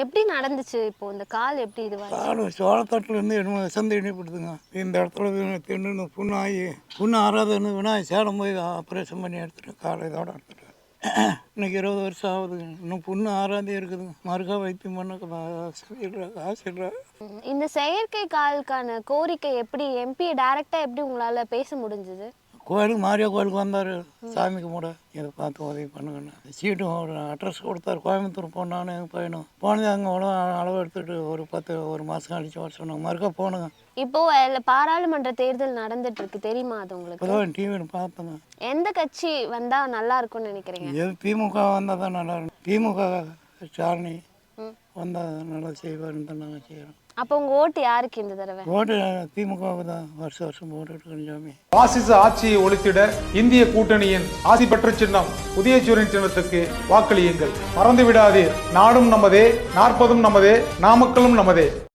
எப்படி நடந்துச்சு இப்போ இந்த கால் எப்படி இதுவாச்சு? கால் சோளத்தட்டுலேருந்து என்னமோ விசந்து இணைப்படுதுங்க. இந்த இடத்துல தின்னு புண்ணாகி புண்ணு ஆறாதுன்னு விநாயகர் சேலம் போய் ஆப்ரேஷன் பண்ணி எடுத்துட்டேன். காலை இதோட எடுத்துட்டேன். இன்னைக்கு 20 வருஷம் ஆகுதுங்க. இன்னும் புண்ணு ஆறாதே இருக்குதுங்க. மறுக்கா வைத்தியம் பண்ண காசு இல்லை. இந்த செயற்கை காலுக்கான கோரிக்கை எப்படி எம்பி டைரக்டா எப்படி உங்களால பேச முடிஞ்சது? கோயிலுக்கு மாரியா கோயிலுக்கு வந்தார், சாமி கும்பிட இதை பார்த்து உதவி பண்ணுங்கன்னு. சீட்டும் ஒரு அட்ரஸ் கொடுத்தாரு. கோயம்புத்தூர் போனான்னு எங்கள் பையனும் போனது. அங்கே அளவு எடுத்துகிட்டு ஒரு மாதம் கழிச்சு வர சொன்னாங்க. மறுக்கா போனுங்க. இப்போ பாராளுமன்ற தேர்தல் நடந்துட்டு இருக்கு, தெரியுமா அது உங்களுக்கு? இப்போதான் டிவியில் பார்த்தேங்க. எந்த கட்சி வந்தா நல்லா இருக்கும்னு நினைக்கிறீங்க? எது திமுக வந்தால் தான் நல்லா இருக்கும். திமுக ஸ்டாலினி வந்தால் நல்லா செய்வாருன்னு தான் நாங்கள் செய்கிறோம். அப்போ உங்க ஓட்டு யாருக்கு இந்த தடவை? ஓட்டு திமுகவுக்கு தான் வருஷம் போட்டுட்டு கொஞ்சாமே. பாசிச ஆட்சியை ஒழித்திட இந்திய கூட்டணியின் ஆசி பெற்ற சின்னம் உதயசூரியன் சின்னத்துக்கு வாக்களியுங்கள். மறந்து விடாதீர். நாடும் நமதே, 40ம் நமதே, நாமக்கலும் நமதே.